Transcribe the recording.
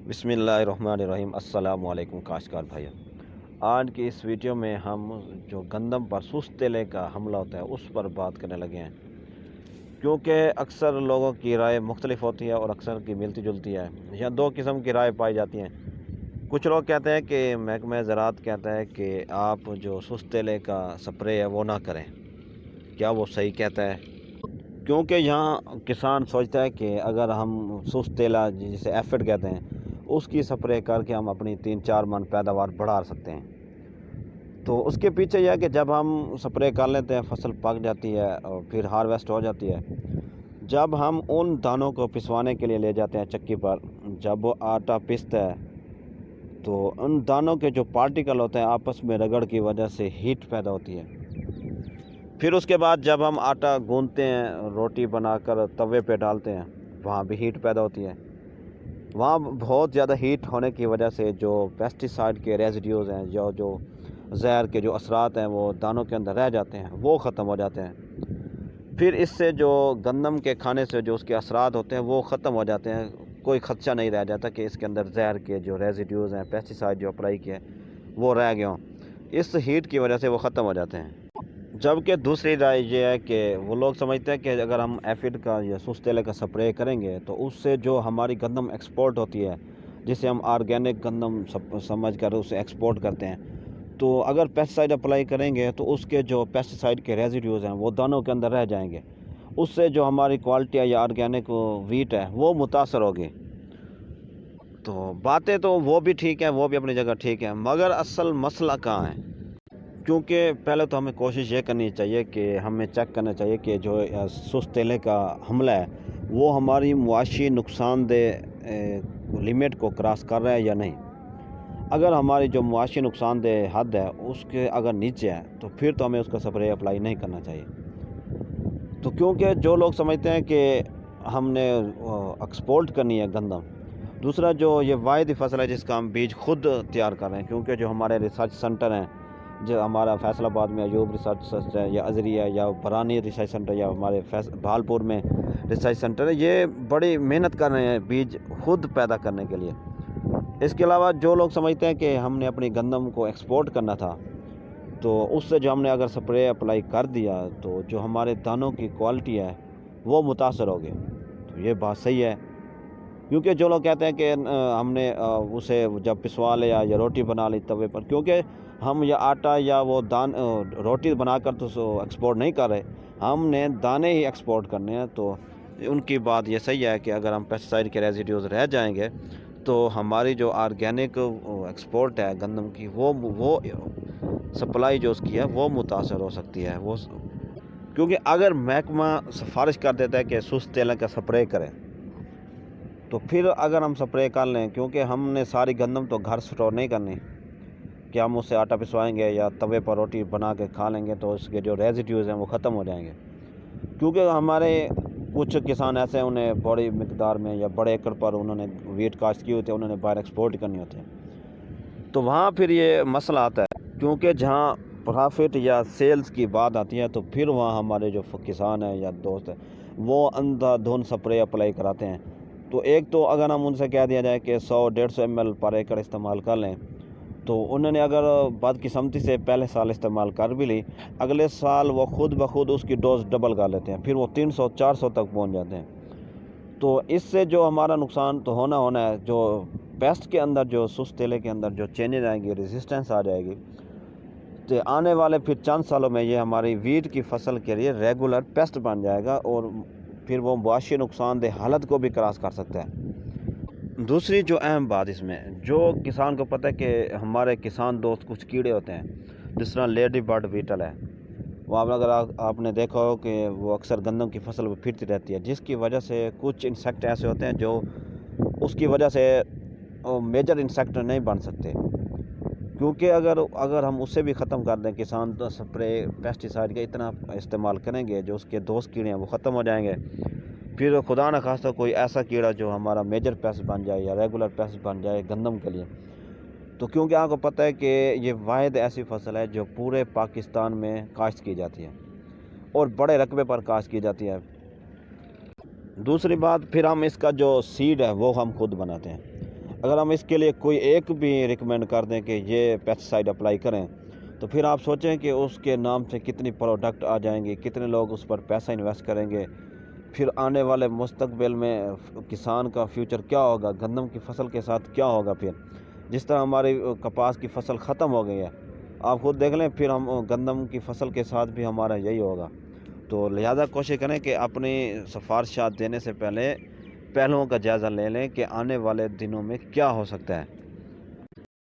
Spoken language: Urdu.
بسم اللہ الرحمن الرحیم۔ السلام علیکم کاشتکار بھائی، آج کی اس ویڈیو میں ہم جو گندم پر سست تیلے کا حملہ ہوتا ہے اس پر بات کرنے لگے ہیں، کیونکہ اکثر لوگوں کی رائے مختلف ہوتی ہے اور اکثر کی ملتی جلتی ہے یا دو قسم کی رائے پائی جاتی ہیں۔ کچھ لوگ کہتے ہیں کہ محکمہ زراعت کہتا ہے کہ آپ جو سست تیلے کا سپرے ہے وہ نہ کریں۔ کیا وہ صحیح کہتا ہے؟ کیونکہ یہاں کسان سوچتا ہے کہ اگر ہم سست تیلا جسے ایفڈ کہتے ہیں اس کی سپرے کر کے ہم اپنی 3-4 من پیداوار بڑھا سکتے ہیں۔ تو اس کے پیچھے یہ ہے کہ جب ہم سپرے کر لیتے ہیں فصل پک جاتی ہے اور پھر ہارویسٹ ہو جاتی ہے، جب ہم ان دانوں کو پسوانے کے لیے لے جاتے ہیں چکی پر، جب وہ آٹا پستا ہے تو ان دانوں کے جو پارٹیکل ہوتے ہیں آپس میں رگڑ کی وجہ سے ہیٹ پیدا ہوتی ہے۔ پھر اس کے بعد جب ہم آٹا گوندتے ہیں، روٹی بنا کر توے پہ ڈالتے ہیں، وہاں بھی ہیٹ پیدا ہوتی ہے۔ وہاں بہت زیادہ ہیٹ ہونے کی وجہ سے جو پیسٹی سائڈ کے ریزیڈیوز ہیں یا جو زہر کے جو اثرات ہیں وہ دانوں کے اندر رہ جاتے ہیں، وہ ختم ہو جاتے ہیں۔ پھر اس سے جو گندم کے کھانے سے جو اس کے اثرات ہوتے ہیں وہ ختم ہو جاتے ہیں، کوئی خدشہ نہیں رہ جاتا کہ اس کے اندر زہر کے جو ریزیڈیوز ہیں، پیسٹی سائڈ جو اپلائی کیے وہ رہ گئے ہوں، اس ہیٹ کی وجہ سے وہ ختم ہو جاتے ہیں۔ جبکہ دوسری رائے یہ ہے کہ وہ لوگ سمجھتے ہیں کہ اگر ہم ایفڈ کا یا سست تیلے کا سپرے کریں گے تو اس سے جو ہماری گندم ایکسپورٹ ہوتی ہے، جسے ہم آرگینک گندم سمجھ کر اسے ایکسپورٹ کرتے ہیں، تو اگر پیسٹی سائڈ اپلائی کریں گے تو اس کے جو پیسٹی سائڈ کے ریزیڈیوز ہیں وہ دانوں کے اندر رہ جائیں گے، اس سے جو ہماری کوالٹی ہے یا آرگینک ویٹ ہے وہ متاثر ہوگی۔ تو باتیں تو وہ بھی ٹھیک ہیں، وہ بھی اپنی جگہ ٹھیک ہیں، مگر اصل مسئلہ کہاں ہے؟ کیونکہ پہلے تو ہمیں کوشش یہ کرنی چاہیے کہ ہمیں چیک کرنا چاہیے کہ جو سست تیلے کا حملہ ہے وہ ہماری معاشی نقصان دہ لیمٹ کو کراس کر رہا ہے یا نہیں۔ اگر ہماری جو معاشی نقصان دہ حد ہے اس کے اگر نیچے ہے تو پھر تو ہمیں اس کا سپرے اپلائی نہیں کرنا چاہیے۔ تو کیونکہ جو لوگ سمجھتے ہیں کہ ہم نے ایکسپورٹ کرنی ہے گندم، دوسرا جو یہ واحد فصل ہے جس کا ہم بیج خود تیار کر رہے ہیں، کیونکہ جو ہمارے ریسرچ سنٹر ہیں، جو ہمارا فیصل آباد میں ایوب ریسرچ سنٹر ہے یا ازری ہے یا برانی ریسرچ سنٹر یا ہمارے بھالپور میں ریسرچ سنٹر ہے، یہ بڑی محنت کر رہے ہیں بیج خود پیدا کرنے کے لیے۔ اس کے علاوہ جو لوگ سمجھتے ہیں کہ ہم نے اپنی گندم کو ایکسپورٹ کرنا تھا تو اس سے جو ہم نے اگر سپرے اپلائی کر دیا تو جو ہمارے دانوں کی کوالٹی ہے وہ متاثر ہوگی، تو یہ بات صحیح ہے۔ کیونکہ جو لوگ کہتے ہیں کہ ہم نے اسے جب پسوا لیا یا روٹی بنا لی توے پر، کیونکہ ہم یا آٹا یا وہ روٹی بنا کر تو ایکسپورٹ نہیں کر رہے، ہم نے دانے ہی ایکسپورٹ کرنے ہیں۔ تو ان کی بات یہ صحیح ہے کہ اگر ہم پیسٹی سائڈ کے ریزیڈیوز رہ جائیں گے تو ہماری جو آرگینک ایکسپورٹ ہے گندم کی وہ سپلائی جو اس کی ہے وہ متاثر ہو سکتی ہے۔ کیونکہ اگر محکمہ سفارش کر دیتا ہے کہ سست تیلے کا سپرے کریں تو پھر اگر ہم سپرے کر لیں، کیونکہ ہم نے ساری گندم تو گھر سٹور نہیں کرنی کہ ہم اس سے آٹا پسوائیں گے یا توے پر روٹی بنا کے کھا لیں گے تو اس کے جو ریزیڈیوز ہیں وہ ختم ہو جائیں گے۔ کیونکہ ہمارے کچھ کسان ایسے ہیں انہیں بڑی مقدار میں یا بڑے ایکڑ پر انہوں نے ویٹ کاشت کی ہوتی ہے، انہوں نے باہر ایکسپورٹ کرنی ہوتی ہے، تو وہاں پھر یہ مسئلہ آتا ہے۔ کیونکہ جہاں پرافٹ یا سیلز کی بات آتی ہے تو پھر وہاں ہمارے جو کسان ہیں یا دوست ہیں وہ اندھا دھند سپرے اپلائی کراتے ہیں۔ تو ایک تو اگر ہم ان سے کہہ دیا جائے کہ 100-150 ml پر ایکڑ استعمال کر لیں تو انہوں نے اگر بدقسمتی سے پہلے سال استعمال کر بھی لی، اگلے سال وہ خود بخود اس کی ڈوز ڈبل کر لیتے ہیں، پھر وہ 300-400 تک پہنچ جاتے ہیں۔ تو اس سے جو ہمارا نقصان تو ہونا ہے، جو پیسٹ کے اندر جو سست تیلے کے اندر جو چینجز آئیں گی، ریزسٹنس آ جائے گی، تو آنے والے پھر چند سالوں میں یہ ہماری ویٹ کی فصل کے لیے ریگولر پیسٹ بن جائے گا اور پھر وہ معاشی نقصان دہ حالت کو بھی کراس کر سکتا ہے۔ دوسری جو اہم بات اس میں، جو کسان کو پتہ ہے کہ ہمارے کسان دوست کچھ کیڑے ہوتے ہیں جس طرح لیڈی برڈ بیٹل ہے، وہ اگر آپ نے دیکھا ہو کہ وہ اکثر گندم کی فصل پہ پھرتی رہتی ہے، جس کی وجہ سے کچھ انسیکٹ ایسے ہوتے ہیں جو اس کی وجہ سے میجر انسیکٹ نہیں بن سکتے۔ کیونکہ اگر ہم اسے بھی ختم کر دیں، کسان تو سپرے پیسٹی سائڈ کا اتنا استعمال کریں گے جو اس کے دوست کیڑے ہیں وہ ختم ہو جائیں گے، پھر خدا نہ خواستہ کوئی ایسا کیڑا جو ہمارا میجر پیسٹ بن جائے یا ریگولر پیسٹ بن جائے گندم کے لیے۔ تو کیونکہ آپ کو پتہ ہے کہ یہ واحد ایسی فصل ہے جو پورے پاکستان میں کاشت کی جاتی ہے اور بڑے رقبے پر کاشت کی جاتی ہے۔ دوسری بات، پھر ہم اس کا جو سیڈ ہے وہ ہم خود بناتے ہیں۔ اگر ہم اس کے لیے کوئی ایک بھی ریکمینڈ کر دیں کہ یہ پیسٹیسائڈ اپلائی کریں، تو پھر آپ سوچیں کہ اس کے نام سے کتنی پروڈکٹ آ جائیں گے، کتنے لوگ اس پر پیسہ انویسٹ کریں گے، پھر آنے والے مستقبل میں کسان کا فیوچر کیا ہوگا، گندم کی فصل کے ساتھ کیا ہوگا۔ پھر جس طرح ہماری کپاس کی فصل ختم ہو گئی ہے، آپ خود دیکھ لیں، پھر ہم گندم کی فصل کے ساتھ بھی ہمارا یہی ہوگا۔ تو لہذا کوشش کریں کہ اپنی سفارشات دینے سے پہلے پہلوؤں کا جائزہ لے لیں کہ آنے والے دنوں میں کیا ہو سکتا ہے۔